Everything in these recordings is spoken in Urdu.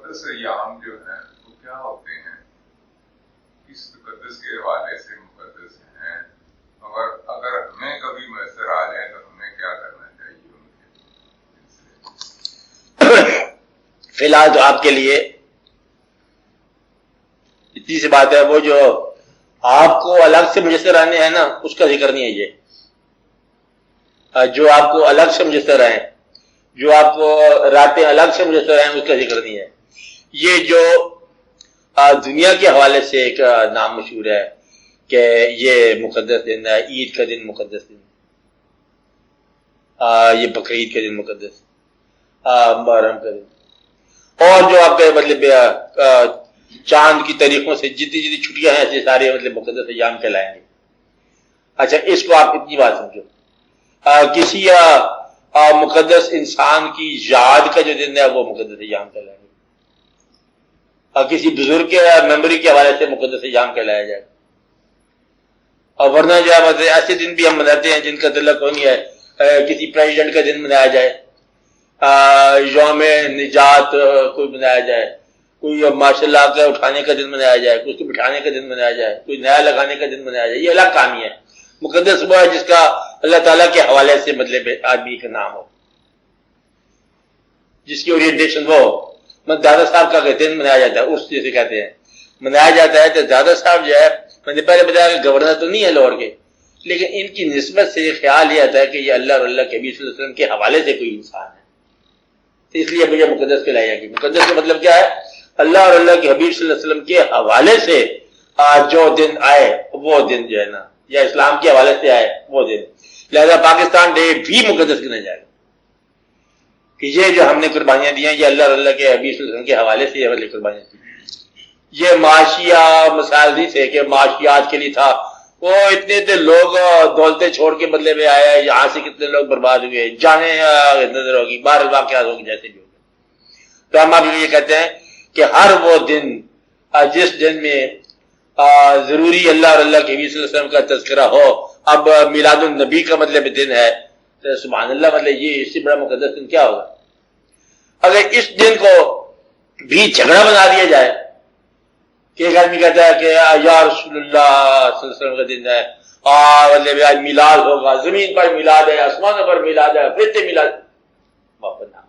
مقدس ایام جو ہیں وہ کیا ہوتے ہیں؟ کس مقدس کے حوالے سے مقدس ہیں؟ اور اگر ہمیں کبھی میسر آ جائے تو ہمیں کیا کرنا چاہیے ان کے؟ فی الحال تو آپ کے لیے اتنی سی بات ہے، وہ جو آپ کو الگ سے مجسر آنے ہیں نا اس کا ذکر نہیں ہے یہ. جو آپ کو الگ سے مجسر آئے، جو آپ کو راتیں الگ سے مجسر آئے، اس کا ذکر نہیں ہے. یہ جو دنیا کے حوالے سے ایک نام مشہور ہے کہ یہ مقدس دن ہے، عید کا دن مقدس دن، یہ بقرعید کا دن مقدس، محرم کا دن، اور جو آپ کے مطلب چاند کی تاریخوں سے جتنی جتنی چھٹیاں ہیں ایسے سارے مطلب مقدس ایام کہلائیں گے. اچھا، اس کو آپ اتنی بات سمجھو، کسی مقدس انسان کی یاد کا جو دن ہے وہ مقدس ایام کہلائیں گے، اور کسی بزرگ کے میموری کے حوالے سے مقدس ایام کہلایا جائے. اور ورنہ جو ہے مطلب ایسے دن بھی ہم مناتے ہیں جن کا تعلق نہیں ہے، کسی پریزیڈنٹ کا دن منایا جائے، یوم نجات کوئی منایا جائے، کوئی ماشاء اللہ کا اٹھانے کا دن منایا جائے، کوئی کو بٹھانے کا دن منایا جائے، کوئی نیا لگانے کا دن منایا جائے، یہ الگ کہانی ہے. مقدس وہ ہے جس کا اللہ تعالیٰ کے حوالے سے مطلب آدمی کا نام ہو، جس کی اورینٹیشن وہ ہو. دادا صاحب کا دن منایا جاتا ہے، اس جیسے کہتے ہیں منایا جاتا ہے. تو دادا صاحب جو ہے میں نے پہلے بتایا کہ گورنر تو نہیں ہے لاہور کے، لیکن ان کی نسبت سے یہ خیال یہ آتا ہے کہ یہ اللہ اور اللہ کے حبیب صلی اللہ علیہ وسلم کے حوالے سے کوئی انسان ہے، تو اس لیے مجھے مقدس کہلایا گیا. مقدس کا مطلب کیا ہے؟ اللہ اور اللہ کے حبیب صلی اللہ علیہ وسلم کے حوالے سے جو دن آئے وہ دن جو ہے نا، یا اسلام کے حوالے سے آئے وہ دن. لہذا پاکستان ڈے بھی مقدس گنا جائے گا کہ یہ جو ہم نے قربانیاں دی ہیں یہ اللہ اور اللہ کے حبیب صلی اللہ علیہ وسلم کے حوالے سے یہ قربانیاں دی. یہ معاشیہ مسائل نہیں تھے کہ معاشیات کے لیے تھا، وہ اتنے اتنے لوگ دولتیں چھوڑ کے بدلے میں آئے، یہاں سے کتنے لوگ برباد ہوئے، جانے نظر ہوگی، باہر واقعات ہوگی جیسے بھی ہوگی. تو ہم ابھی یہ کہتے ہیں کہ ہر وہ دن جس دن میں ضروری اللہ اور اللہ کے حبیب صلی اللہ علیہ وسلم کا تذکرہ ہو. اب میلاد النبی کا مطلب دن ہے، تو سبحان اللہ، مطلب یہ اس سے بڑا مقدس دن کیا ہوگا؟ اگر اس دن کو بھی جھگڑا بنا دیا جائے کہ ایک آدمی کہتا ہے کہ یا رسول اللہ صلی اللہ علیہ وسلم کا دن ہے، مطلب آج میلاد ہوگا، زمین پر میلاد ہے، آسمانوں پر میلاد ہے، فرشتے میلاد، واپس نہ.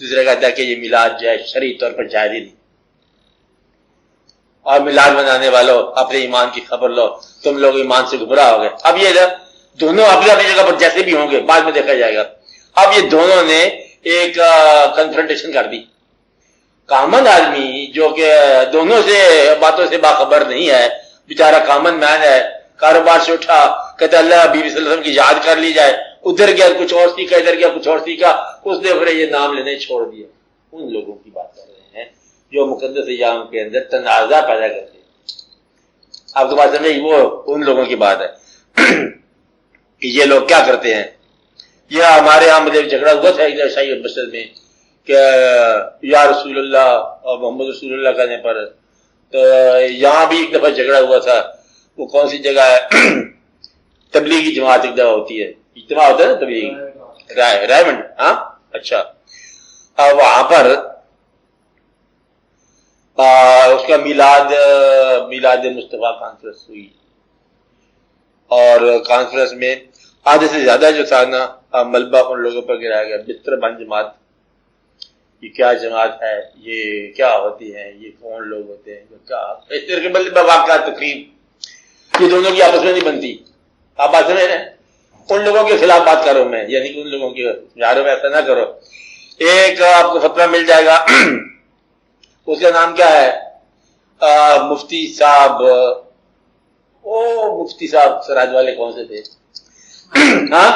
دوسرا کہتا ہے کہ یہ میلاد جو ہے شرعی طور پر جائز نہیں، اور میلاد منانے والوں اپنے ایمان کی خبر لو، تم لوگ ایمان سے گمراہ ہو گئے. اب یہ دونوں اپنی اپنی جگہ پر جیسے بھی ہوں گے بعد میں دیکھا جائے گا. اب یہ دونوں نے ایک کنفرنٹیشن کر دی. کامن آدمی جو کہ دونوں سے باتوں سے باخبر نہیں ہے، بیچارہ کامن مین ہے، کاروبار سے اٹھا کہتا اللہ بیوی صلی اللہ علیہ وسلم کی یاد کر لی جائے، ادھر گیا کچھ اور سیکھا، ادھر گیا کچھ اور سیکھا، اس نے پھر یہ نام لینے چھوڑ دیا. ان لوگوں کی بات کر رہے ہیں جو مقدس ایام کے اندر تنازع پیدا کرتے ہیں. آپ کو بات سمجھ، وہ ان لوگوں کی بات ہے کہ یہ لوگ کیا کرتے ہیں. یہ ہمارے یہاں مجھے جھگڑا ہوا تھا ایک شاہی مسجد میں کہ یا رسول اللہ اور محمد رسول اللہ کہنے پر. تو یہاں بھی ایک دفعہ جھگڑا ہوا تھا. وہ کون سی جگہ ہے؟ تبلیغی جماعت ایک دفعہ ہوتی ہے، اجتماع ہوتا ہے نا تبلیغی، رائے منڈ. ہاں اچھا، وہاں پر اس کا میلاد مصطفیٰ کانفرنس ہوئی، اور کانفرنس میں آدھے سے زیادہ جو تھا نا ملبہ ان لوگوں پر گرایا گیا. بستر بند جماعت، یہ کیا جماعت ہے، یہ کیا ہوتی ہے، یہ کون لوگ ہوتے ہیں، کیا اس طرح کے ملبہ واقعات تقریب یہ دونوں کی آپس میں نہیں بنتی. آپ بات سمجھ رہے ہیں؟ ان لوگوں کے خلاف بات کرو میں، یعنی کہ ان لوگوں کے یاروں میں ایسا نہ کرو. ایک آپ کو فتویٰ مل جائے گا، اس کا نام کیا ہے، مفتی صاحب، مفتی صاحب سراج والے کون سے تھے، ہاں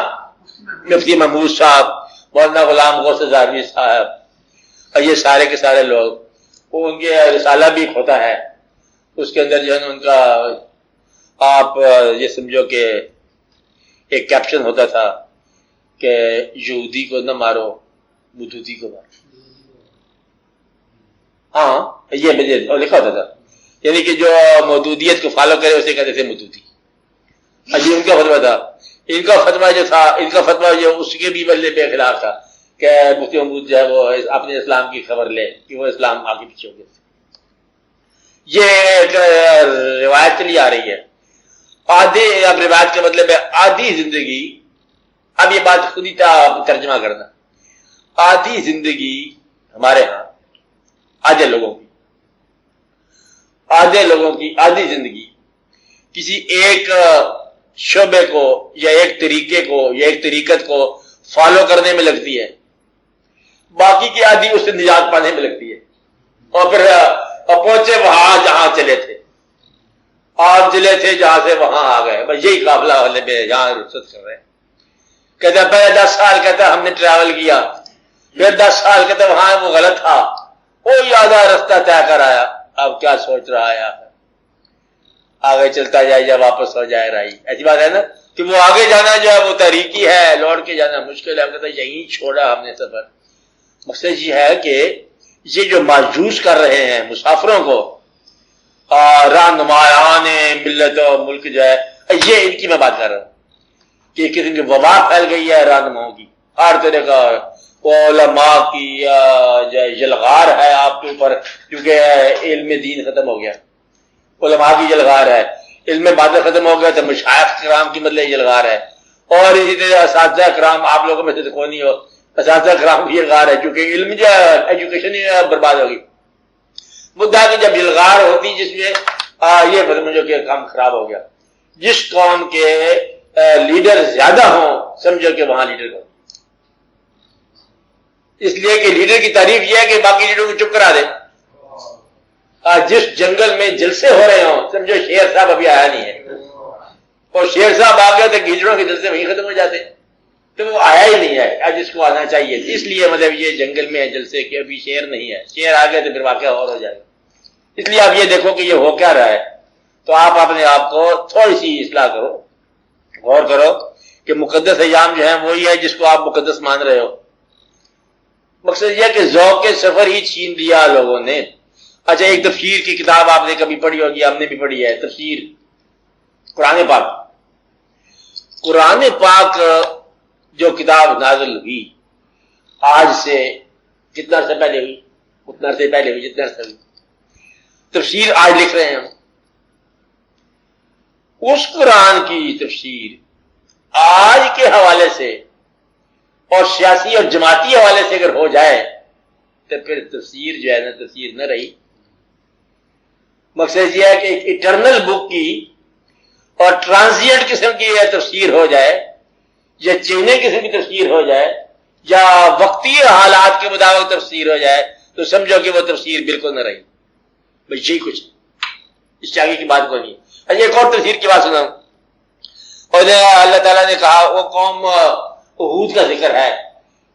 مفتی محمود صاحب، مولانا غلام غوث زاروی صاحب، اور یہ سارے کے سارے لوگ. وہ ان کے رسالہ بھی ہوتا ہے، اس کے اندر جو ہے نا ان کا آپ یہ سمجھو کہ ایک کیپشن ہوتا تھا کہ یہودی کو نہ مارو، مودودی کو مارو. ہاں یہ مجھے لکھا ہوتا تھا، یعنی کہ جو مودودیت کو فالو کرے اسے کہتے تھے مودودی. یہ ان کا فتویٰ تھا. ان کا فتویٰ جو تھا، ان کا فتویٰ جو اس کے بھی بدلے پہ خلاف تھا کہ مفتی محمود جو ہے وہ اپنے اسلام کی خبر لے کہ وہ اسلام آگے پیچھے ہو گیا. یہ ایک روایت چلی آ رہی ہے. آدھی، اب روایت کا مطلب ہے آدھی زندگی، اب یہ بات خود ہی ترجمہ کرنا. آدھی زندگی ہمارے ہاں آدھے لوگوں کی آدھی زندگی کسی ایک شعبے کو یا ایک طریقے کو یا ایک طریقت کو فالو کرنے میں لگتی ہے، باقی کی آدھی اس سے نجات پانے میں لگتی ہے. اور پھر پہنچے وہاں جہاں چلے تھے، آپ چلے تھے جہاں سے وہاں آ گئے. بس یہی قافلہ والے میں یہاں رخصت کر رہے ہیں. کہتا پہلے 10 سال کہتا ہم نے ٹریول کیا، پھر 10 سال کہتا وہاں وہ غلط تھا، کوئی آدھا رستہ طے کر آیا. اب کیا سوچ رہا ہے آگے چلتا جائے یا واپس ہو جائے رائی. ایسی بات ہے نا کہ وہ آگے جانا جو ہے وہ تاریکی ہے، لوٹ کے جانا مشکل ہے. کہتا یہیں چھوڑا ہم نے سفر. مقصد یہ ہے کہ یہ جو ماجوس کر رہے ہیں مسافروں کو، رہنمایان ملت و ملک جو ہے، یہ ان کی میں بات کر رہا ہوں کہ قسم کی وبا پھیل گئی ہے رہنماؤں کی، ہر طرح کا علماء کی جلغار ہے آپ کے اوپر، کیونکہ علم دین ختم ہو گیا. علماء کی جلغار ہے، علم باتیں ختم ہو گیا تو مشائخ کرام کی مطلب جلغار ہے. اور اسی طرح اساتذہ کرام، آپ لوگوں میں سے کوئی نہیں ہو، اساتذہ کرام کی جلغار ہے، کیونکہ علم جو ہے ایجوکیشن ہی برباد ہوگی. مدعا کی جب جلغار ہوتی جس میں یہ سمجھو کہ کام خراب ہو گیا. جس قوم کے لیڈر زیادہ ہوں سمجھو کہ وہاں لیڈر کو، اس لیے کہ لیڈر کی تعریف یہ ہے کہ باقی لیڈر کو چپ کرا دے. جس جنگل میں جلسے ہو رہے ہوں سمجھو شیر صاحب ابھی آیا نہیں ہے، اور شیر صاحب آ گئے تو گیدڑوں کے جلسے وہیں ختم ہو جاتے، تو وہ آیا ہی نہیں ہے جس کو آنا چاہیے. اس لیے مطلب یہ جنگل میں ہے جلسے کہ ابھی شیر نہیں ہے، شیر آ گئے تو پھر واقعہ اور ہو جائے گا. اس لیے آپ یہ دیکھو کہ یہ ہو کیا رہا ہے، تو آپ اپنے آپ کو تھوڑی سی اصلاح کرو، غور کرو کہ مقدس ایام جو ہیں وہی ہے جس کو آپ مقدس مان رہے ہو. مقصد یہ کہ ذوق کے سفر ہی چھین دیا لوگوں نے. اچھا، ایک تفسیر کی کتاب آپ نے کبھی پڑھی ہوگی، ہم نے بھی پڑھی ہے، تفسیر قرآن پاک. قرآن پاک جو کتاب نازل ہوئی آج سے کتنا عرصہ پہلے ہوئی، اتنا عرصے پہلے ہوئی جتنا عرصہ ہوئی. تفسیر آج لکھ رہے ہیں، اس قرآن کی تفسیر آج کے حوالے سے اور سیاسی اور جماعتی حوالے سے اگر ہو جائے تو پھر تفسیر جو ہے نا تفسیر نہ رہی. مقصد یہ ہے کہ ایک اٹرنل بک کی اور ٹرانزینٹ قسم کی تفسیر ہو جائے یا چینے قسم کی تفسیر ہو جائے یا وقتی حالات کے مطابق تفسیر ہو جائے تو سمجھو کہ وہ تفسیر بالکل نہ رہی. بس یہی کچھ، اس سے آگے کی بات کوئی نہیں. ایک اور تفسیر کی بات سناؤں. اور اللہ تعالیٰ نے کہا، وہ قوم ہود کا ذکر ہے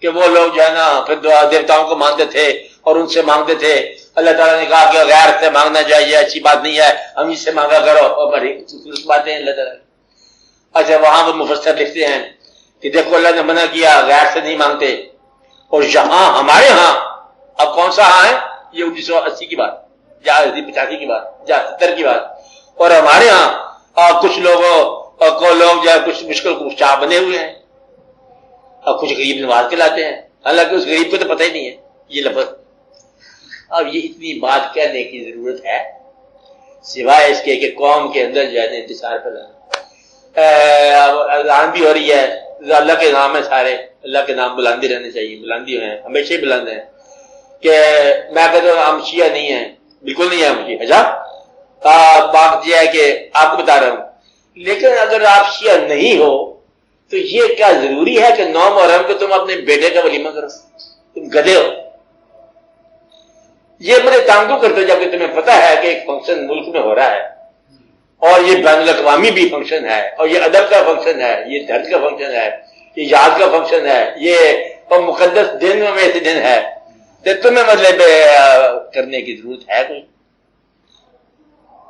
کہ وہ لوگ جو ہے نا پھر دیوتاؤں کو مانتے تھے اور ان سے مانگتے تھے. اللہ تعالیٰ نے کہا کہ غیر سے مانگنا جو ہے یہ اچھی بات نہیں ہے، ہم اس سے مانگا کرو. اور بڑی خوبصورت باتیں اللہ تعالیٰ. اچھا، وہاں پر مفسر لکھتے ہیں کہ دیکھو اللہ نے منع کیا غیر سے نہیں مانگتے، اور یہاں ہمارے ہاں اب کون سا ہاں ہے، یہ 1980 کی بات یا 85 کی بات یا 70 کی بات، اور ہمارے ہاں کچھ لوگوں کو لوگ جو ہے کچھ مشکل کو چاہ بنے ہوئے ہیں اور کچھ غریب نواز کے لاتے ہیں، حالانکہ اس غریب کو تو پتہ ہی نہیں ہے یہ لفظ. اب یہ اتنی بات کہنے کی ضرورت ہے سوائے اس کے کہ قوم کے اندر جو ہے انتشار پھیلانا. اذان بھی ہو رہی ہے، اللہ کے نام ہے، سارے اللہ کے نام بلندی رہنے چاہیے، بلندی ہیں ہمیشہ بلند ہیں. کہ میں کہتا ہوں ہم شیعہ نہیں ہیں، بالکل نہیں ہے ہم شیعہ. اچھا، بات یہ ہے کہ آپ کو بتا رہا ہوں، لیکن اگر آپ شیعہ نہیں ہو تو یہ کیا ضروری ہے کہ 9 محرم کو تم اپنے بیٹے کا ولیمہ کرو؟ تم گدھے ہو. یہ بڑے تانگو کرتے ہو جبکہ تمہیں پتہ ہے کہ ایک فنکشن ملک میں ہو رہا ہے اور یہ بین الاقوامی بھی فنکشن ہے اور یہ ادب کا فنکشن ہے، یہ درد کا فنکشن ہے، یہ یاد کا فنکشن ہے، یہ مقدس دن میں سے دن ہے، تو تمہیں مطلب کرنے کی ضرورت ہے کوئی؟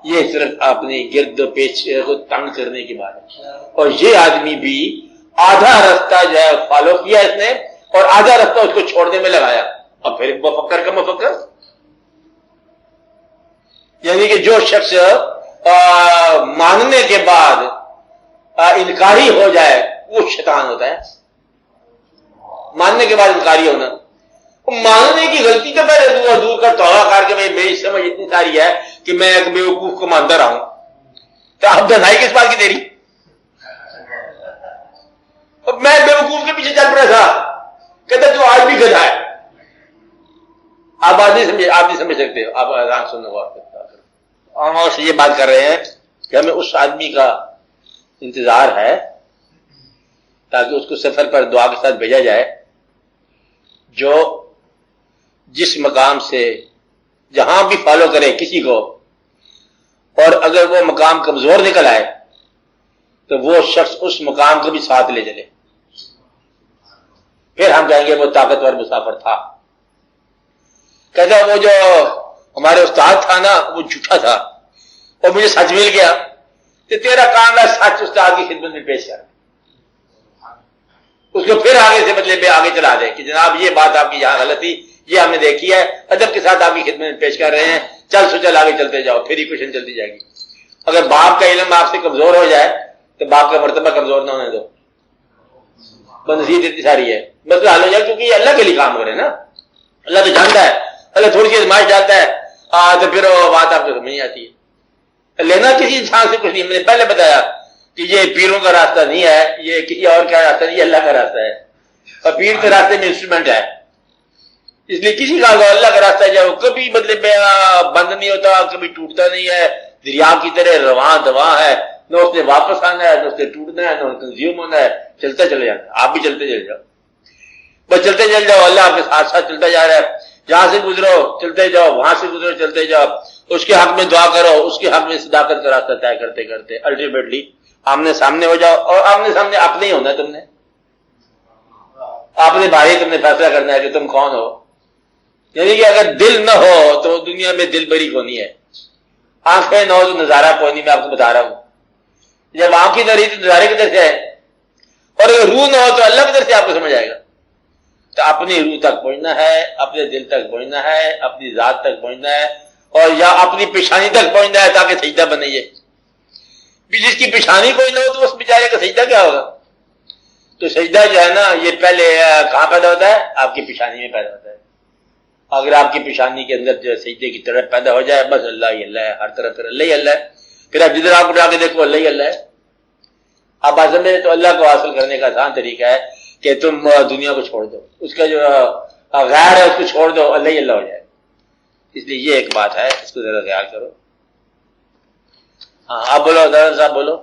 یہ صرف اپنی گرد و پیش کو تنگ کرنے کی بات ہے. اور یہ آدمی بھی آدھا رستہ جو ہے فالو کیا اس نے اور آدھا رستہ اس کو چھوڑنے میں لگایا. اور پھر مفکر کا مفکر، یعنی کہ جو شخص ماننے کے بعد انکاری ہو جائے وہ شیطان ہوتا ہے. ماننے کے بعد انکاری ہونا. ماننے کی غلطی تو پہلے دور کر توبہ کر کے میری سمجھ اتنی ساری ہے کہ میں ایک بیوقوف کو مانتا رہا ہوں. تو اب دھنائی کس بات کی تیری؟ میں بیوقوف کے پیچھے چل پڑا تھا، کہتا تو آج بھی گدھا ہے. آپ بات نہیں سمجھ سکتے. آپ اذان سننے کو ہم سے یہ بات کر رہے ہیں کہ ہمیں اس آدمی کا انتظار ہے تاکہ اس کو سفر پر دعا کے ساتھ بھیجا جائے جو جس مقام سے جہاں بھی فالو کرے کسی کو، اور اگر وہ مقام کمزور نکل آئے تو وہ شخص اس مقام کو بھی ساتھ لے چلے. پھر ہم کہیں گے وہ طاقتور مسافر تھا. کہتا وہ جو ہمارے استاد تھا نا وہ جھوٹا تھا اور مجھے سچ مل گیا، تو تیرا کام ہے سچ استاد کی خدمت میں پیش کر، اس کو پھر آگے سے بدلے آگے چلا دے کہ جناب یہ بات آپ کی یہاں غلط تھی، یہ ہم نے دیکھی ہے، ادب کے ساتھ آپ کی خدمت میں پیش کر رہے ہیں، چل سو چل آگے چلتے جاؤ، پھر ہی کوشچن چلتی جائے گی. اگر باپ کا علم آپ سے کمزور ہو جائے تو باپ کا مرتبہ کمزور نہ ہونے دو. بنصیحت اتنی ساری ہے، مسئلہ حل ہو جائے، کیونکہ یہ اللہ کے لیے کام کرے نا. اللہ تو جانتا ہے، اللہ تھوڑی سی آزمائش ڈالتا ہے تو پھر وہ بات آپ کو سمجھ نہیں آتی ہے. لینا کسی انسان سے کچھ نہیں. میں نے پہلے بتایا کہ یہ پیروں کا راستہ نہیں ہے، یہ کسی اور کا راستہ نہیں، یہ اللہ کا راستہ ہے. اور پیر کے راستے میں انسٹرومنٹ ہے، اس لیے کسی کا اللہ کا راستہ ہے وہ کبھی مطلب بند نہیں ہوتا، کبھی ٹوٹتا نہیں ہے، دریا کی طرح رواں دواں ہے، نہ اس نے واپس آنا ہے، نہ اس نے ٹوٹنا ہے، نہ کنزیوم ہونا ہے، چلتا چلے جانا. آپ بھی چلتے چلے جاؤ، بس چلتے چل جاؤ، اللہ آپ کے ساتھ ساتھ چلتا جا رہا ہے. جہاں سے گزرو چلتے جاؤ، وہاں سے گزرو چلتے جاؤ، اس کے حق میں دعا کرو، اس کے حق میں صداقت کا راستہ طے کرتے کرتے الٹیمیٹلی آمنے سامنے ہو جاؤ. اور آمنے سامنے اپنے ہی ہونا ہے، تم نے اپنے بھائی تم نے فیصلہ کرنا ہے کہ تم کون ہو. یعنی کہ اگر دل نہ ہو تو دنیا میں دل بری کونی ہے. آنکھیں نہ ہو تو نظارہ کونی. میں آپ کو بتا رہا ہوں، جب آنکھیں نہ رہی تو نظارے کی طرف سے ہے، اور اگر روح نہ ہو تو اللہ کی طرف سے آپ کو سمجھ آئے گا. تو اپنی روح تک پہنچنا ہے، اپنے دل تک پہنچنا ہے، اپنی ذات تک پہنچنا ہے، اور یا اپنی پیشانی تک پہنچنا ہے تاکہ سجدہ بنے. جس کی پیشانی کوئی نہ ہو تو اس بیچارے کا سجدہ کیا ہوگا؟ تو سجدہ جو ہے نا یہ پہلے کہاں پیدا ہوتا ہے؟ آپ کی پیشانی میں پیدا ہوتا ہے. اگر آپ کی پیشانی کے اندر جو سجدے کی طرف پیدا ہو جائے، بس اللہ ہی اللہ ہے، ہر طرف پھر اللہ ہی اللہ ہے. پھر آپ جدھر آپ اٹھا کے دیکھو اللہ ہی اللہ ہے. آپ آسان میں تو اللہ کو حاصل کرنے کا آسان طریقہ ہے کہ تم دنیا کو چھوڑ دو، اس کا جو غیر ہے اس کو چھوڑ دو، اللہ ہی اللہ ہو جائے. اس لیے یہ ایک بات ہے، اس کو ذرا خیال کرو. ہاں آپ بولو، دادا صاحب بولو.